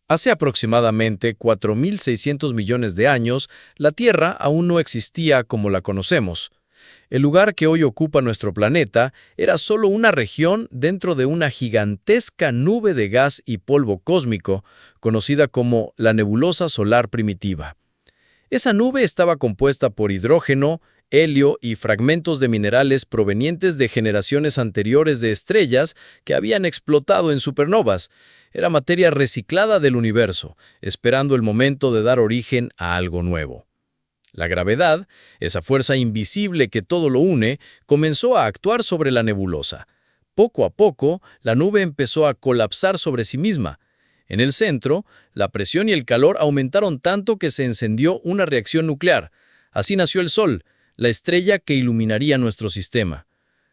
Hace aproximadamente 4.600 millones de años, la Tierra aún no existía como la conocemos. El lugar que hoy ocupa nuestro planeta era solo una región dentro de una gigantesca nube de gas y polvo cósmico, conocida como la nebulosa solar primitiva. Esa nube estaba compuesta por hidrógeno, helio y fragmentos de minerales provenientes de generaciones anteriores de estrellas que habían explotado en supernovas. Era materia reciclada del universo, esperando el momento de dar origen a algo nuevo. La gravedad, esa fuerza invisible que todo lo une, comenzó a actuar sobre la nebulosa. Poco a poco, la nube empezó a colapsar sobre sí misma. En el centro, la presión y el calor aumentaron tanto que se encendió una reacción nuclear. Así nació el Sol, la estrella que iluminaría nuestro sistema.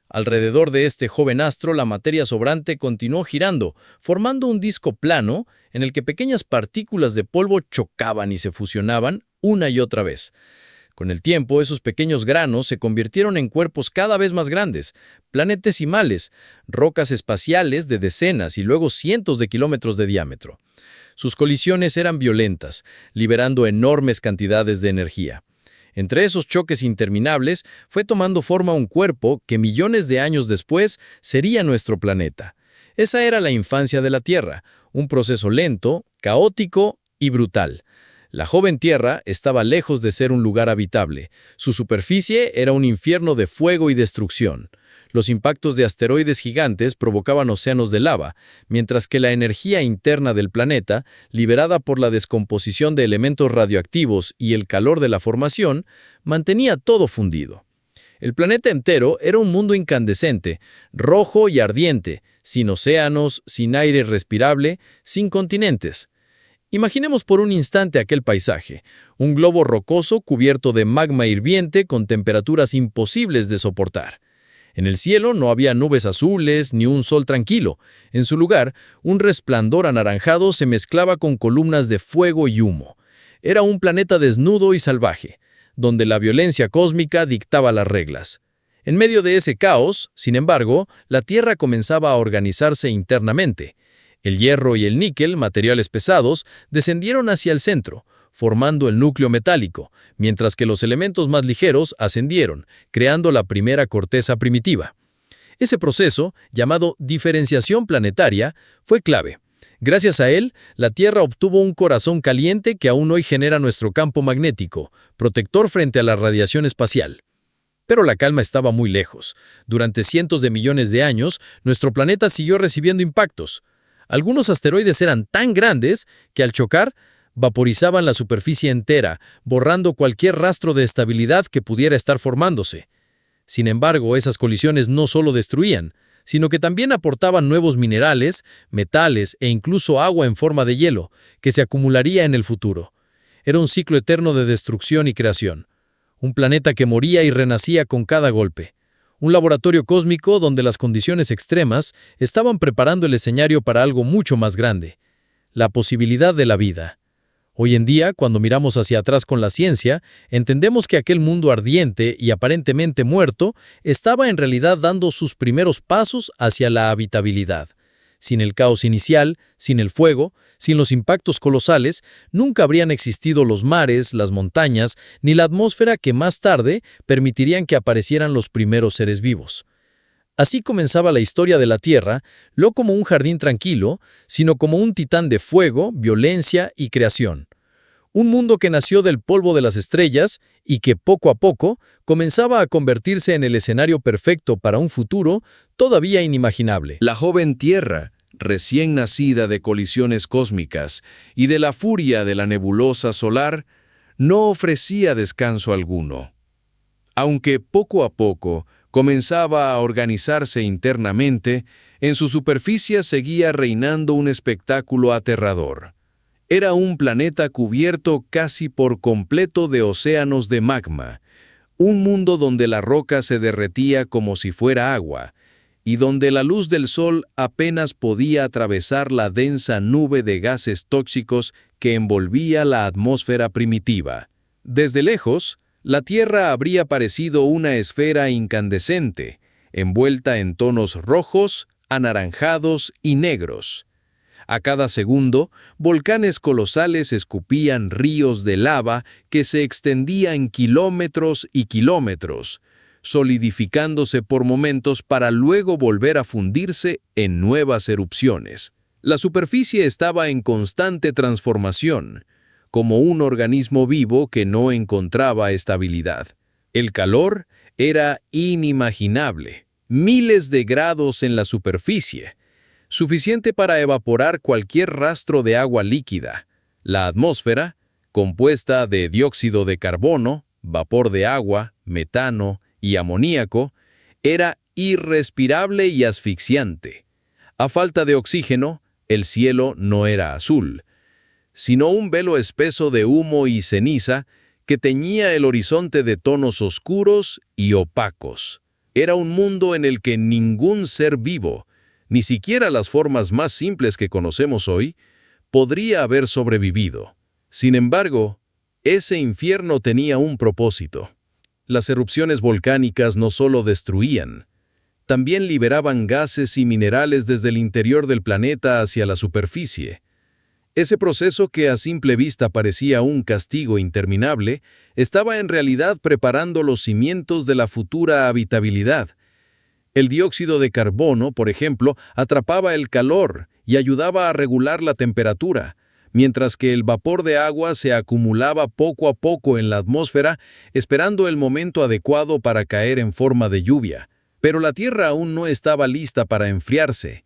Alrededor de este joven astro, la materia sobrante continuó girando, formando un disco plano en el que pequeñas partículas de polvo chocaban y se fusionaban una y otra vez. Con el tiempo, esos pequeños granos se convirtieron en cuerpos cada vez más grandes, planetesimales, rocas espaciales de decenas y luego cientos de kilómetros de diámetro. Sus colisiones eran violentas, liberando enormes cantidades de energía. Entre esos choques interminables fue tomando forma un cuerpo que millones de años después sería nuestro planeta. Esa era la infancia de la Tierra, un proceso lento, caótico y brutal. La joven Tierra estaba lejos de ser un lugar habitable. Su superficie era un infierno de fuego y destrucción. Los impactos de asteroides gigantes provocaban océanos de lava, mientras que la energía interna del planeta, liberada por la descomposición de elementos radioactivos y el calor de la formación, mantenía todo fundido. El planeta entero era un mundo incandescente, rojo y ardiente, sin océanos, sin aire respirable, sin continentes. Imaginemos por un instante aquel paisaje, un globo rocoso cubierto de magma hirviente con temperaturas imposibles de soportar. En el cielo no había nubes azules ni un sol tranquilo. En su lugar, un resplandor anaranjado se mezclaba con columnas de fuego y humo. Era un planeta desnudo y salvaje, donde la violencia cósmica dictaba las reglas. En medio de ese caos, sin embargo, la Tierra comenzaba a organizarse internamente. El hierro y el níquel, materiales pesados, descendieron hacia el centro, formando el núcleo metálico, mientras que los elementos más ligeros ascendieron, creando la primera corteza primitiva. Ese proceso, llamado diferenciación planetaria, fue clave. Gracias a él, la Tierra obtuvo un corazón caliente que aún hoy genera nuestro campo magnético, protector frente a la radiación espacial. Pero la calma estaba muy lejos. Durante cientos de millones de años, nuestro planeta siguió recibiendo impactos. Algunos asteroides eran tan grandes que al chocar, vaporizaban la superficie entera, borrando cualquier rastro de estabilidad que pudiera estar formándose. Sin embargo, esas colisiones no solo destruían, sino que también aportaban nuevos minerales, metales e incluso agua en forma de hielo, que se acumularía en el futuro. Era un ciclo eterno de destrucción y creación. Un planeta que moría y renacía con cada golpe. Un laboratorio cósmico donde las condiciones extremas estaban preparando el escenario para algo mucho más grande, la posibilidad de la vida. Hoy en día, cuando miramos hacia atrás con la ciencia, entendemos que aquel mundo ardiente y aparentemente muerto estaba en realidad dando sus primeros pasos hacia la habitabilidad. Sin el caos inicial, sin el fuego, sin los impactos colosales, nunca habrían existido los mares, las montañas, ni la atmósfera que más tarde permitirían que aparecieran los primeros seres vivos. Así comenzaba la historia de la Tierra, no como un jardín tranquilo, sino como un titán de fuego, violencia y creación. Un mundo que nació del polvo de las estrellas y que poco a poco comenzaba a convertirse en el escenario perfecto para un futuro todavía inimaginable. La joven Tierra, recién nacida de colisiones cósmicas y de la furia de la nebulosa solar, no ofrecía descanso alguno. Aunque poco a poco comenzaba a organizarse internamente, en su superficie seguía reinando un espectáculo aterrador. Era un planeta cubierto casi por completo de océanos de magma, un mundo donde la roca se derretía como si fuera agua, y donde la luz del sol apenas podía atravesar la densa nube de gases tóxicos que envolvía la atmósfera primitiva. Desde lejos, la Tierra habría parecido una esfera incandescente, envuelta en tonos rojos, anaranjados y negros. A cada segundo, volcanes colosales escupían ríos de lava que se extendían kilómetros y kilómetros, solidificándose por momentos para luego volver a fundirse en nuevas erupciones. La superficie estaba en constante transformación, como un organismo vivo que no encontraba estabilidad. El calor era inimaginable, miles de grados en la superficie, suficiente para evaporar cualquier rastro de agua líquida. La atmósfera, compuesta de dióxido de carbono, vapor de agua, metano y amoníaco, era irrespirable y asfixiante. A falta de oxígeno, el cielo no era azul, sino un velo espeso de humo y ceniza que teñía el horizonte de tonos oscuros y opacos. Era un mundo en el que ningún ser vivo, ni siquiera las formas más simples que conocemos hoy, podría haber sobrevivido. Sin embargo, ese infierno tenía un propósito. Las erupciones volcánicas no solo destruían, también liberaban gases y minerales desde el interior del planeta hacia la superficie. Ese proceso que a simple vista parecía un castigo interminable, estaba en realidad preparando los cimientos de la futura habitabilidad. El dióxido de carbono, por ejemplo, atrapaba el calor y ayudaba a regular la temperatura, mientras que el vapor de agua se acumulaba poco a poco en la atmósfera, esperando el momento adecuado para caer en forma de lluvia. Pero la Tierra aún no estaba lista para enfriarse.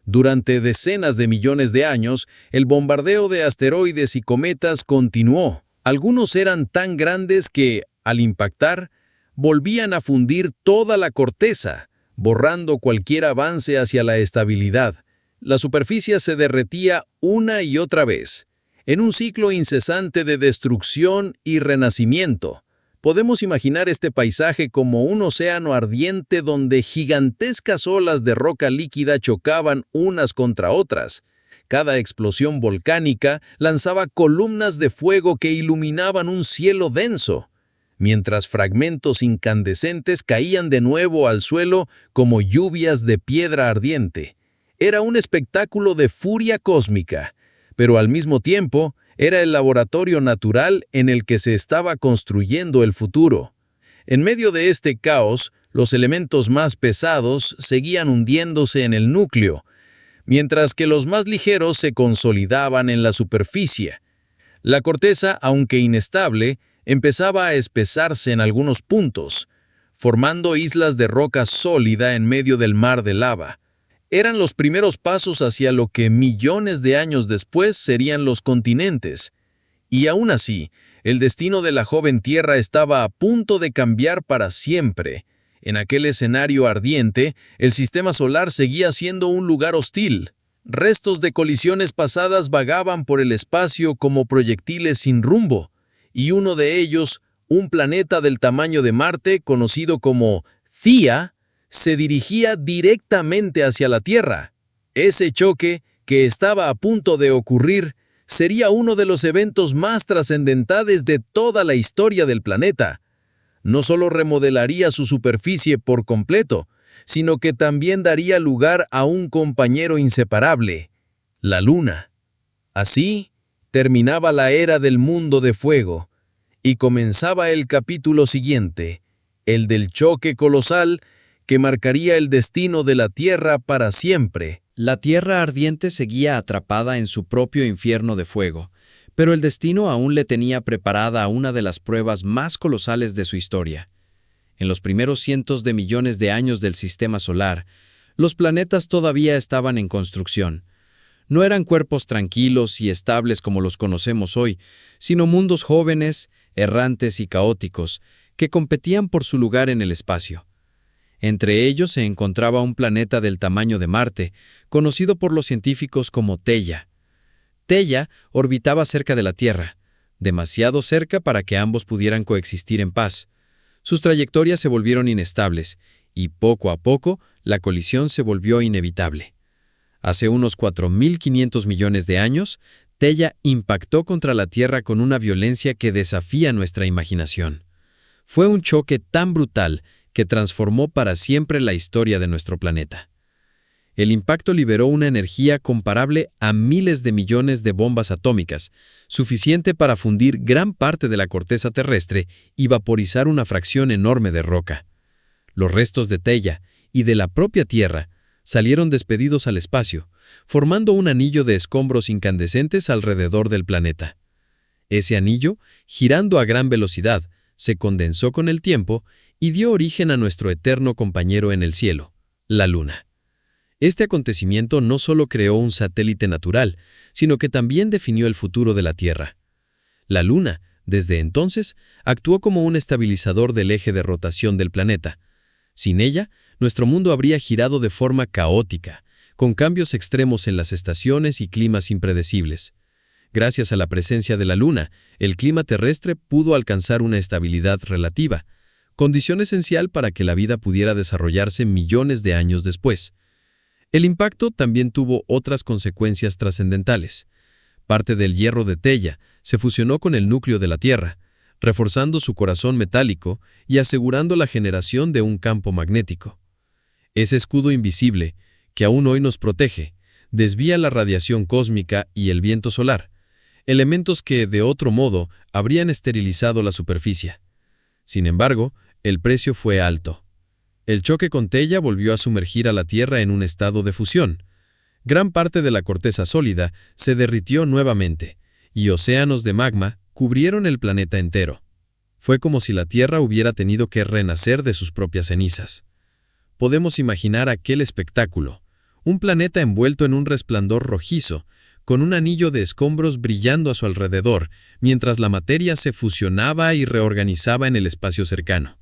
Durante decenas de millones de años, el bombardeo de asteroides y cometas continuó. Algunos eran tan grandes que, al impactar, volvían a fundir toda la corteza, borrando cualquier avance hacia la estabilidad. La superficie se derretía una y otra vez, en un ciclo incesante de destrucción y renacimiento. Podemos imaginar este paisaje como un océano ardiente donde gigantescas olas de roca líquida chocaban unas contra otras. Cada explosión volcánica lanzaba columnas de fuego que iluminaban un cielo denso, mientras fragmentos incandescentes caían de nuevo al suelo como lluvias de piedra ardiente. Era un espectáculo de furia cósmica, pero al mismo tiempo era el laboratorio natural en el que se estaba construyendo el futuro. En medio de este caos, los elementos más pesados seguían hundiéndose en el núcleo, mientras que los más ligeros se consolidaban en la superficie. La corteza, aunque inestable, empezaba a espesarse en algunos puntos, formando islas de roca sólida en medio del mar de lava. Eran los primeros pasos hacia lo que millones de años después serían los continentes. Y aún así, el destino de la joven Tierra estaba a punto de cambiar para siempre. En aquel escenario ardiente, el sistema solar seguía siendo un lugar hostil. Restos de colisiones pasadas vagaban por el espacio como proyectiles sin rumbo, y uno de ellos, un planeta del tamaño de Marte, conocido como Theia, se dirigía directamente hacia la Tierra. Ese choque, que estaba a punto de ocurrir, sería uno de los eventos más trascendentales de toda la historia del planeta. No solo remodelaría su superficie por completo, sino que también daría lugar a un compañero inseparable, la Luna. Así, terminaba la era del mundo de fuego, y comenzaba el capítulo siguiente, el del choque colosal que marcaría el destino de la Tierra para siempre. La Tierra ardiente seguía atrapada en su propio infierno de fuego, pero el destino aún le tenía preparada una de las pruebas más colosales de su historia. En los primeros cientos de millones de años del sistema solar, los planetas todavía estaban en construcción. No eran cuerpos tranquilos y estables como los conocemos hoy, sino mundos jóvenes, errantes y caóticos, que competían por su lugar en el espacio. Entre ellos se encontraba un planeta del tamaño de Marte, conocido por los científicos como Theia. Theia orbitaba cerca de la Tierra, demasiado cerca para que ambos pudieran coexistir en paz. Sus trayectorias se volvieron inestables, y poco a poco la colisión se volvió inevitable. Hace unos 4.500 millones de años, Theia impactó contra la Tierra con una violencia que desafía nuestra imaginación. Fue un choque tan brutal que transformó para siempre la historia de nuestro planeta. El impacto liberó una energía comparable a miles de millones de bombas atómicas, suficiente para fundir gran parte de la corteza terrestre y vaporizar una fracción enorme de roca. Los restos de Theia y de la propia Tierra salieron despedidos al espacio, formando un anillo de escombros incandescentes alrededor del planeta. Ese anillo, girando a gran velocidad, se condensó con el tiempo y dio origen a nuestro eterno compañero en el cielo, la Luna. Este acontecimiento no solo creó un satélite natural, sino que también definió el futuro de la Tierra. La Luna, desde entonces, actuó como un estabilizador del eje de rotación del planeta. Sin ella, nuestro mundo habría girado de forma caótica, con cambios extremos en las estaciones y climas impredecibles. Gracias a la presencia de la Luna, el clima terrestre pudo alcanzar una estabilidad relativa, condición esencial para que la vida pudiera desarrollarse millones de años después. El impacto también tuvo otras consecuencias trascendentales. Parte del hierro de Theia se fusionó con el núcleo de la Tierra, reforzando su corazón metálico y asegurando la generación de un campo magnético. Ese escudo invisible, que aún hoy nos protege, desvía la radiación cósmica y el viento solar, elementos que, de otro modo, habrían esterilizado la superficie. Sin embargo, el precio fue alto. El choque con Theia volvió a sumergir a la Tierra en un estado de fusión. Gran parte de la corteza sólida se derritió nuevamente, y océanos de magma cubrieron el planeta entero. Fue como si la Tierra hubiera tenido que renacer de sus propias cenizas. Podemos imaginar aquel espectáculo, un planeta envuelto en un resplandor rojizo, con un anillo de escombros brillando a su alrededor, mientras la materia se fusionaba y reorganizaba en el espacio cercano.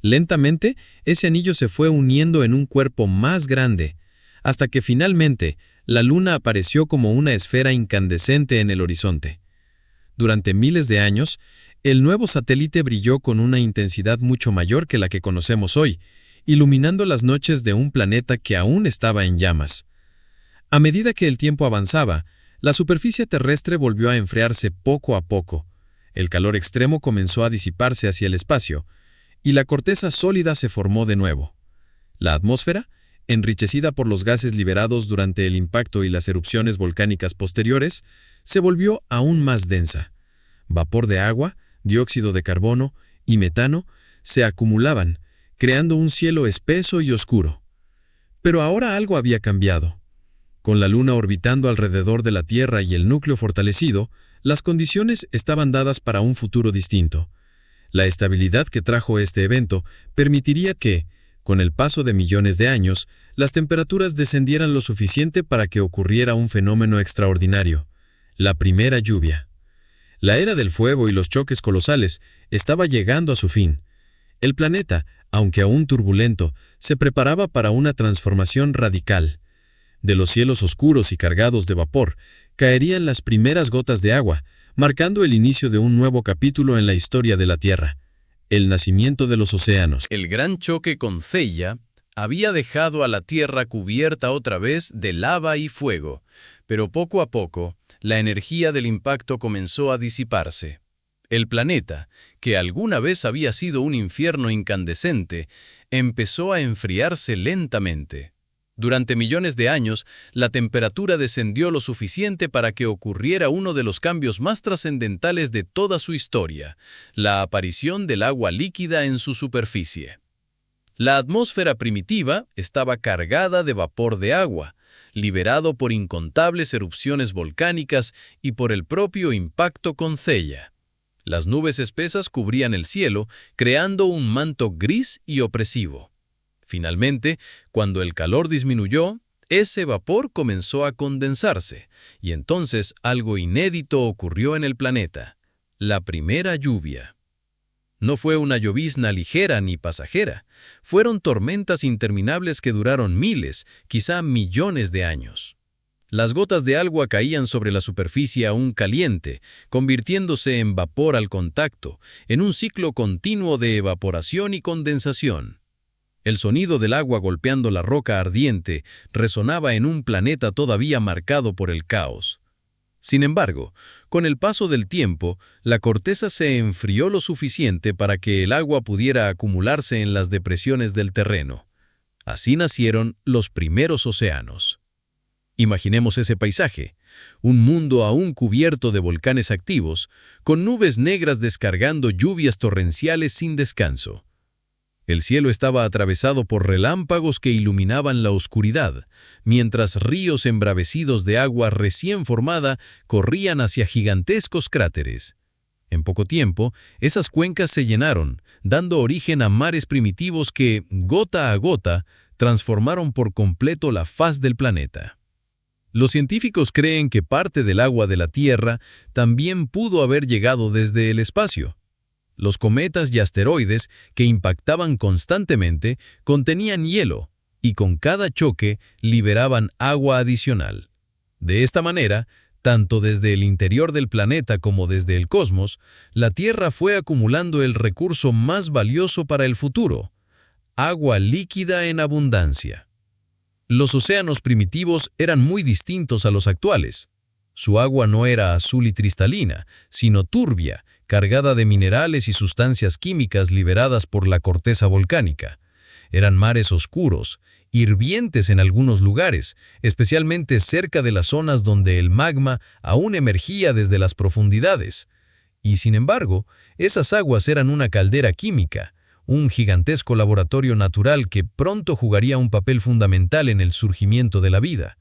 Lentamente, ese anillo se fue uniendo en un cuerpo más grande, hasta que finalmente la Luna apareció como una esfera incandescente en el horizonte. Durante miles de años, el nuevo satélite brilló con una intensidad mucho mayor que la que conocemos hoy, iluminando las noches de un planeta que aún estaba en llamas. A medida que el tiempo avanzaba, la superficie terrestre volvió a enfriarse poco a poco. El calor extremo comenzó a disiparse hacia el espacio, y la corteza sólida se formó de nuevo. La atmósfera, enriquecida por los gases liberados durante el impacto y las erupciones volcánicas posteriores, se volvió aún más densa. Vapor de agua, dióxido de carbono y metano se acumulaban, creando un cielo espeso y oscuro. Pero ahora algo había cambiado. Con la Luna orbitando alrededor de la Tierra y el núcleo fortalecido, las condiciones estaban dadas para un futuro distinto. La estabilidad que trajo este evento permitiría que, con el paso de millones de años, las temperaturas descendieran lo suficiente para que ocurriera un fenómeno extraordinario: la primera lluvia. La era del fuego y los choques colosales estaba llegando a su fin. El planeta, aunque aún turbulento, se preparaba para una transformación radical. De los cielos oscuros y cargados de vapor, caerían las primeras gotas de agua, marcando el inicio de un nuevo capítulo en la historia de la Tierra: el nacimiento de los océanos. El gran choque con Theia había dejado a la Tierra cubierta otra vez de lava y fuego, pero poco a poco, la energía del impacto comenzó a disiparse. El planeta, que alguna vez había sido un infierno incandescente, empezó a enfriarse lentamente. Durante millones de años, la temperatura descendió lo suficiente para que ocurriera uno de los cambios más trascendentales de toda su historia: la aparición del agua líquida en su superficie. La atmósfera primitiva estaba cargada de vapor de agua, liberado por incontables erupciones volcánicas y por el propio impacto con Theia. Las nubes espesas cubrían el cielo, creando un manto gris y opresivo. Finalmente, cuando el calor disminuyó, ese vapor comenzó a condensarse, y entonces algo inédito ocurrió en el planeta: la primera lluvia. No fue una llovizna ligera ni pasajera, fueron tormentas interminables que duraron miles, quizá millones de años. Las gotas de agua caían sobre la superficie aún caliente, convirtiéndose en vapor al contacto, en un ciclo continuo de evaporación y condensación. El sonido del agua golpeando la roca ardiente resonaba en un planeta todavía marcado por el caos. Sin embargo, con el paso del tiempo, la corteza se enfrió lo suficiente para que el agua pudiera acumularse en las depresiones del terreno. Así nacieron los primeros océanos. Imaginemos ese paisaje, un mundo aún cubierto de volcanes activos, con nubes negras descargando lluvias torrenciales sin descanso. El cielo estaba atravesado por relámpagos que iluminaban la oscuridad, mientras ríos embravecidos de agua recién formada corrían hacia gigantescos cráteres. En poco tiempo, esas cuencas se llenaron, dando origen a mares primitivos que, gota a gota, transformaron por completo la faz del planeta. Los científicos creen que parte del agua de la Tierra también pudo haber llegado desde el espacio. Los cometas y asteroides, que impactaban constantemente, contenían hielo y con cada choque liberaban agua adicional. De esta manera, tanto desde el interior del planeta como desde el cosmos, la Tierra fue acumulando el recurso más valioso para el futuro: agua líquida en abundancia. Los océanos primitivos eran muy distintos a los actuales. Su agua no era azul y cristalina, sino turbia, cargada de minerales y sustancias químicas liberadas por la corteza volcánica. Eran mares oscuros, hirvientes en algunos lugares, especialmente cerca de las zonas donde el magma aún emergía desde las profundidades. Y sin embargo, esas aguas eran una caldera química, un gigantesco laboratorio natural que pronto jugaría un papel fundamental en el surgimiento de la vida.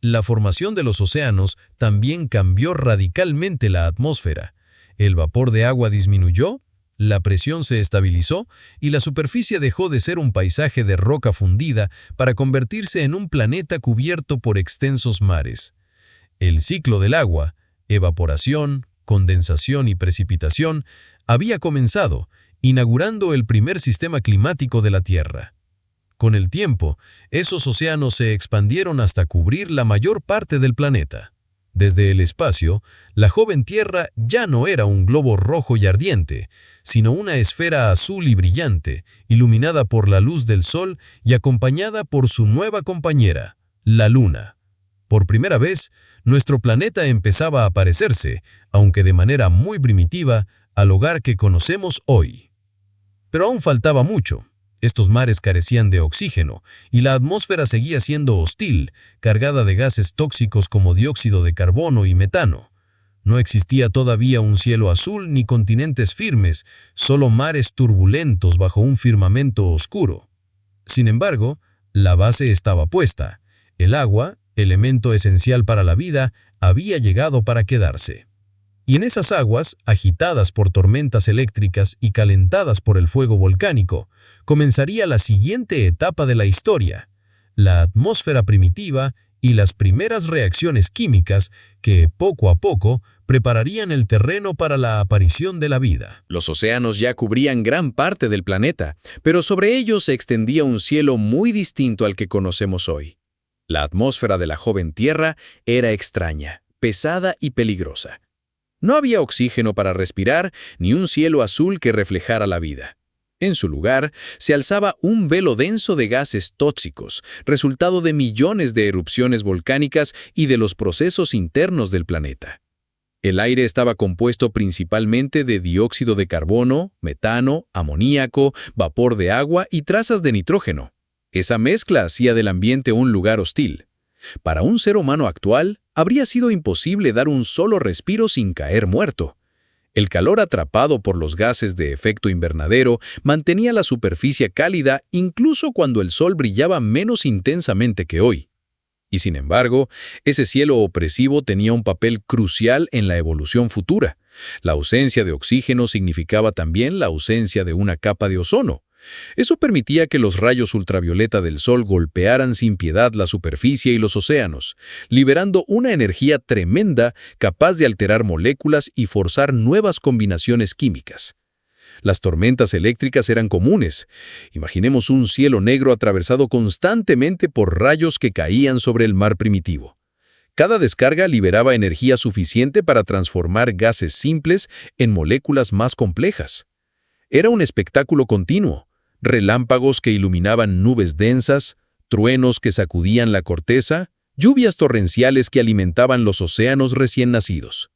La formación de los océanos también cambió radicalmente la atmósfera. El vapor de agua disminuyó, la presión se estabilizó y la superficie dejó de ser un paisaje de roca fundida para convertirse en un planeta cubierto por extensos mares. El ciclo del agua, evaporación, condensación y precipitación, había comenzado, inaugurando el primer sistema climático de la Tierra. Con el tiempo, esos océanos se expandieron hasta cubrir la mayor parte del planeta. Desde el espacio, la joven Tierra ya no era un globo rojo y ardiente, sino una esfera azul y brillante, iluminada por la luz del Sol y acompañada por su nueva compañera, la Luna. Por primera vez, nuestro planeta empezaba a parecerse, aunque de manera muy primitiva, al hogar que conocemos hoy. Pero aún faltaba mucho. Estos mares carecían de oxígeno y la atmósfera seguía siendo hostil, cargada de gases tóxicos como dióxido de carbono y metano. No existía todavía un cielo azul ni continentes firmes, solo mares turbulentos bajo un firmamento oscuro. Sin embargo, la base estaba puesta. El agua, elemento esencial para la vida, había llegado para quedarse. Y en esas aguas, agitadas por tormentas eléctricas y calentadas por el fuego volcánico, comenzaría la siguiente etapa de la historia: la atmósfera primitiva y las primeras reacciones químicas que, poco a poco, prepararían el terreno para la aparición de la vida. Los océanos ya cubrían gran parte del planeta, pero sobre ellos se extendía un cielo muy distinto al que conocemos hoy. La atmósfera de la joven Tierra era extraña, pesada y peligrosa. No había oxígeno para respirar, ni un cielo azul que reflejara la vida. En su lugar, se alzaba un velo denso de gases tóxicos, resultado de millones de erupciones volcánicas y de los procesos internos del planeta. El aire estaba compuesto principalmente de dióxido de carbono, metano, amoníaco, vapor de agua y trazas de nitrógeno. Esa mezcla hacía del ambiente un lugar hostil. Para un ser humano actual, habría sido imposible dar un solo respiro sin caer muerto. El calor atrapado por los gases de efecto invernadero mantenía la superficie cálida incluso cuando el sol brillaba menos intensamente que hoy. Y sin embargo, ese cielo opresivo tenía un papel crucial en la evolución futura. La ausencia de oxígeno significaba también la ausencia de una capa de ozono. Eso permitía que los rayos ultravioleta del Sol golpearan sin piedad la superficie y los océanos, liberando una energía tremenda capaz de alterar moléculas y forzar nuevas combinaciones químicas. Las tormentas eléctricas eran comunes. Imaginemos un cielo negro atravesado constantemente por rayos que caían sobre el mar primitivo. Cada descarga liberaba energía suficiente para transformar gases simples en moléculas más complejas. Era un espectáculo continuo. Relámpagos que iluminaban nubes densas, truenos que sacudían la corteza, lluvias torrenciales que alimentaban los océanos recién nacidos.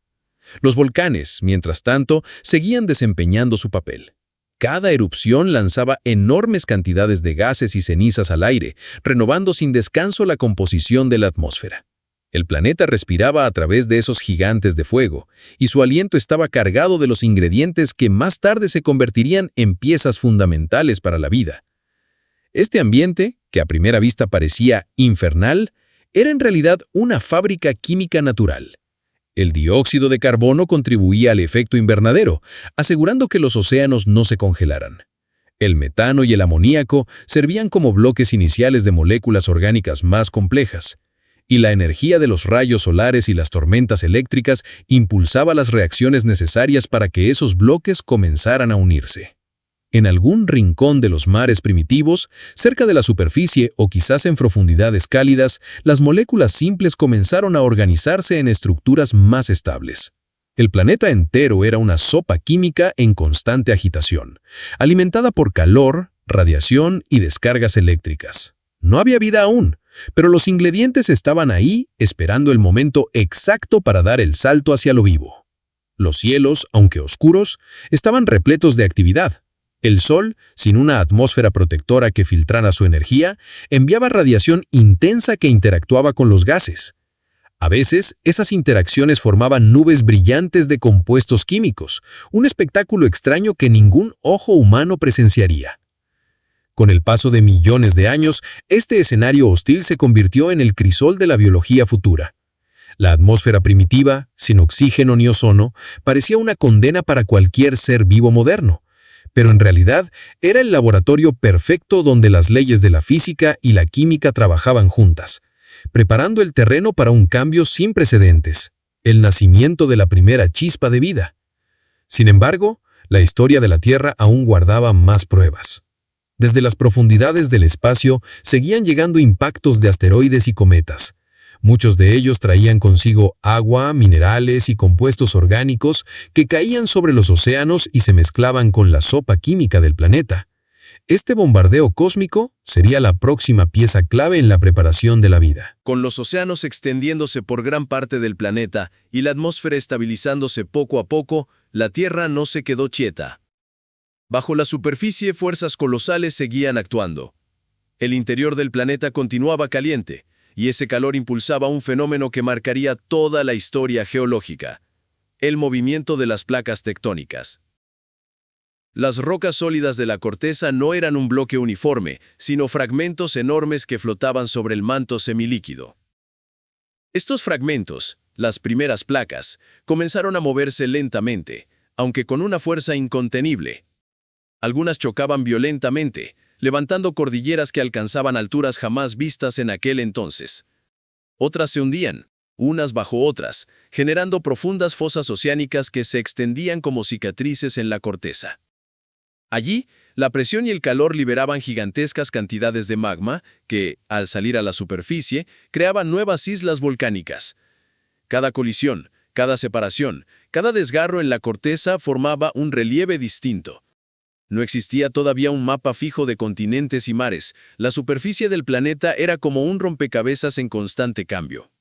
Los volcanes, mientras tanto, seguían desempeñando su papel. Cada erupción lanzaba enormes cantidades de gases y cenizas al aire, renovando sin descanso la composición de la atmósfera. El planeta respiraba a través de esos gigantes de fuego, y su aliento estaba cargado de los ingredientes que más tarde se convertirían en piezas fundamentales para la vida. Este ambiente, que a primera vista parecía infernal, era en realidad una fábrica química natural. El dióxido de carbono contribuía al efecto invernadero, asegurando que los océanos no se congelaran. El metano y el amoníaco servían como bloques iniciales de moléculas orgánicas más complejas, y la energía de los rayos solares y las tormentas eléctricas impulsaba las reacciones necesarias para que esos bloques comenzaran a unirse. En algún rincón de los mares primitivos, cerca de la superficie o quizás en profundidades cálidas, las moléculas simples comenzaron a organizarse en estructuras más estables. El planeta entero era una sopa química en constante agitación, alimentada por calor, radiación y descargas eléctricas. No había vida aún, pero los ingredientes estaban ahí esperando el momento exacto para dar el salto hacia lo vivo. Los cielos, aunque oscuros, estaban repletos de actividad. El Sol, sin una atmósfera protectora que filtrara su energía, enviaba radiación intensa que interactuaba con los gases. A veces, esas interacciones formaban nubes brillantes de compuestos químicos, un espectáculo extraño que ningún ojo humano presenciaría. Con el paso de millones de años, este escenario hostil se convirtió en el crisol de la biología futura. La atmósfera primitiva, sin oxígeno ni ozono, parecía una condena para cualquier ser vivo moderno. Pero en realidad era el laboratorio perfecto donde las leyes de la física y la química trabajaban juntas, preparando el terreno para un cambio sin precedentes, el nacimiento de la primera chispa de vida. Sin embargo, la historia de la Tierra aún guardaba más pruebas. Desde las profundidades del espacio seguían llegando impactos de asteroides y cometas. Muchos de ellos traían consigo agua, minerales y compuestos orgánicos que caían sobre los océanos y se mezclaban con la sopa química del planeta. Este bombardeo cósmico sería la próxima pieza clave en la preparación de la vida. Con los océanos extendiéndose por gran parte del planeta y la atmósfera estabilizándose poco a poco, la Tierra no se quedó quieta. Bajo la superficie, fuerzas colosales seguían actuando. El interior del planeta continuaba caliente, y ese calor impulsaba un fenómeno que marcaría toda la historia geológica: el movimiento de las placas tectónicas. Las rocas sólidas de la corteza no eran un bloque uniforme, sino fragmentos enormes que flotaban sobre el manto semilíquido. Estos fragmentos, las primeras placas, comenzaron a moverse lentamente, aunque con una fuerza incontenible. Algunas chocaban violentamente, levantando cordilleras que alcanzaban alturas jamás vistas en aquel entonces. Otras se hundían, unas bajo otras, generando profundas fosas oceánicas que se extendían como cicatrices en la corteza. Allí, la presión y el calor liberaban gigantescas cantidades de magma que, al salir a la superficie, creaban nuevas islas volcánicas. Cada colisión, cada separación, cada desgarro en la corteza formaba un relieve distinto. No existía todavía un mapa fijo de continentes y mares. La superficie del planeta era como un rompecabezas en constante cambio.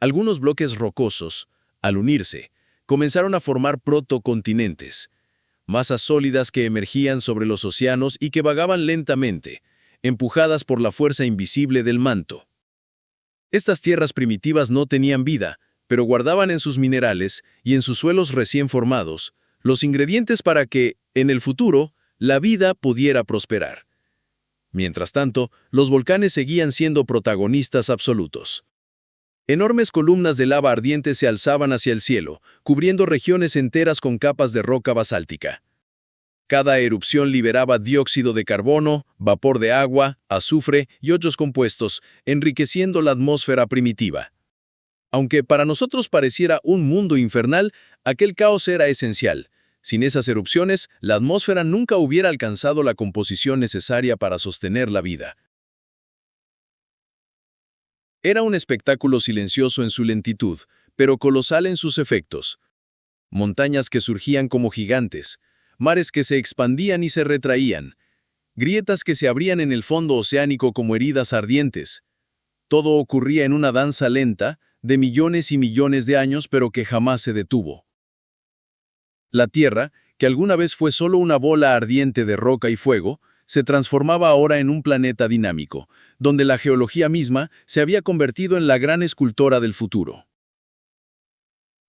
Algunos bloques rocosos, al unirse, comenzaron a formar protocontinentes, masas sólidas que emergían sobre los océanos y que vagaban lentamente, empujadas por la fuerza invisible del manto. Estas tierras primitivas no tenían vida, pero guardaban en sus minerales y en sus suelos recién formados los ingredientes para que, en el futuro, la vida pudiera prosperar. Mientras tanto, los volcanes seguían siendo protagonistas absolutos. Enormes columnas de lava ardiente se alzaban hacia el cielo, cubriendo regiones enteras con capas de roca basáltica. Cada erupción liberaba dióxido de carbono, vapor de agua, azufre y otros compuestos, enriqueciendo la atmósfera primitiva. Aunque para nosotros pareciera un mundo infernal, aquel caos era esencial. Sin esas erupciones, la atmósfera nunca hubiera alcanzado la composición necesaria para sostener la vida. Era un espectáculo silencioso en su lentitud, pero colosal en sus efectos. Montañas que surgían como gigantes, mares que se expandían y se retraían, grietas que se abrían en el fondo oceánico como heridas ardientes. Todo ocurría en una danza lenta, de millones y millones de años, pero que jamás se detuvo. La Tierra, que alguna vez fue solo una bola ardiente de roca y fuego, se transformaba ahora en un planeta dinámico, donde la geología misma se había convertido en la gran escultora del futuro.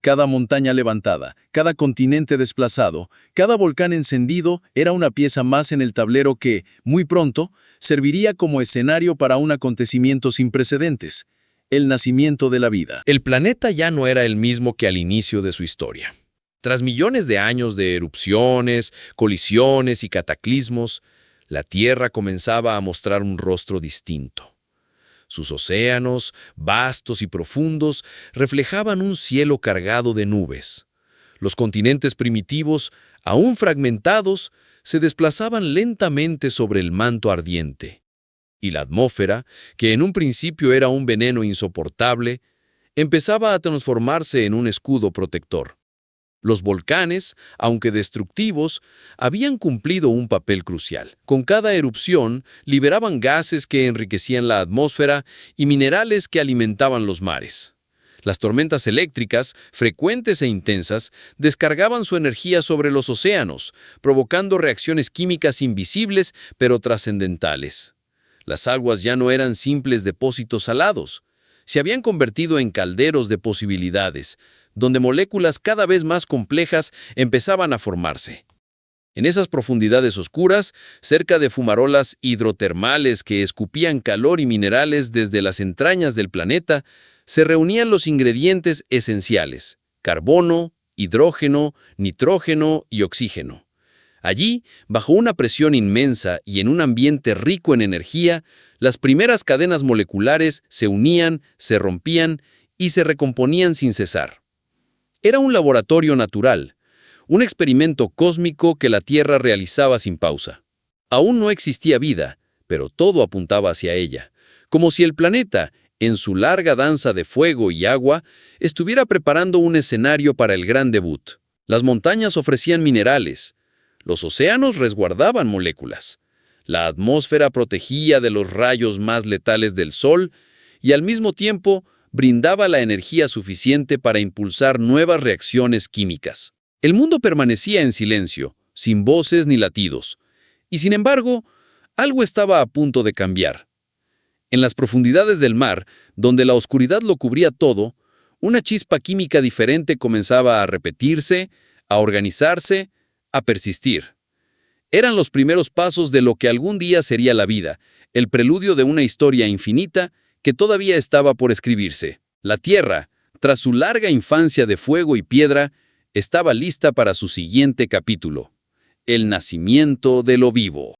Cada montaña levantada, cada continente desplazado, cada volcán encendido era una pieza más en el tablero que, muy pronto, serviría como escenario para un acontecimiento sin precedentes: el nacimiento de la vida. El planeta ya no era el mismo que al inicio de su historia. Tras millones de años de erupciones, colisiones y cataclismos, la Tierra comenzaba a mostrar un rostro distinto. Sus océanos, vastos y profundos, reflejaban un cielo cargado de nubes. Los continentes primitivos, aún fragmentados, se desplazaban lentamente sobre el manto ardiente. Y la atmósfera, que en un principio era un veneno insoportable, empezaba a transformarse en un escudo protector. Los volcanes, aunque destructivos, habían cumplido un papel crucial. Con cada erupción, liberaban gases que enriquecían la atmósfera y minerales que alimentaban los mares. Las tormentas eléctricas, frecuentes e intensas, descargaban su energía sobre los océanos, provocando reacciones químicas invisibles pero trascendentales. Las aguas ya no eran simples depósitos salados. Se habían convertido en calderos de posibilidades, donde moléculas cada vez más complejas empezaban a formarse. En esas profundidades oscuras, cerca de fumarolas hidrotermales que escupían calor y minerales desde las entrañas del planeta, se reunían los ingredientes esenciales: carbono, hidrógeno, nitrógeno y oxígeno. Allí, bajo una presión inmensa y en un ambiente rico en energía, las primeras cadenas moleculares se unían, se rompían y se recomponían sin cesar. Era un laboratorio natural, un experimento cósmico que la Tierra realizaba sin pausa. Aún no existía vida, pero todo apuntaba hacia ella, como si el planeta, en su larga danza de fuego y agua, estuviera preparando un escenario para el gran debut. Las montañas ofrecían minerales, los océanos resguardaban moléculas, la atmósfera protegía de los rayos más letales del Sol y al mismo tiempo brindaba la energía suficiente para impulsar nuevas reacciones químicas. El mundo permanecía en silencio, sin voces ni latidos, y sin embargo, algo estaba a punto de cambiar. En las profundidades del mar, donde la oscuridad lo cubría todo, una chispa química diferente comenzaba a repetirse, a organizarse, a persistir. Eran los primeros pasos de lo que algún día sería la vida, el preludio de una historia infinita que todavía estaba por escribirse. La Tierra, tras su larga infancia de fuego y piedra, estaba lista para su siguiente capítulo: el nacimiento de lo vivo.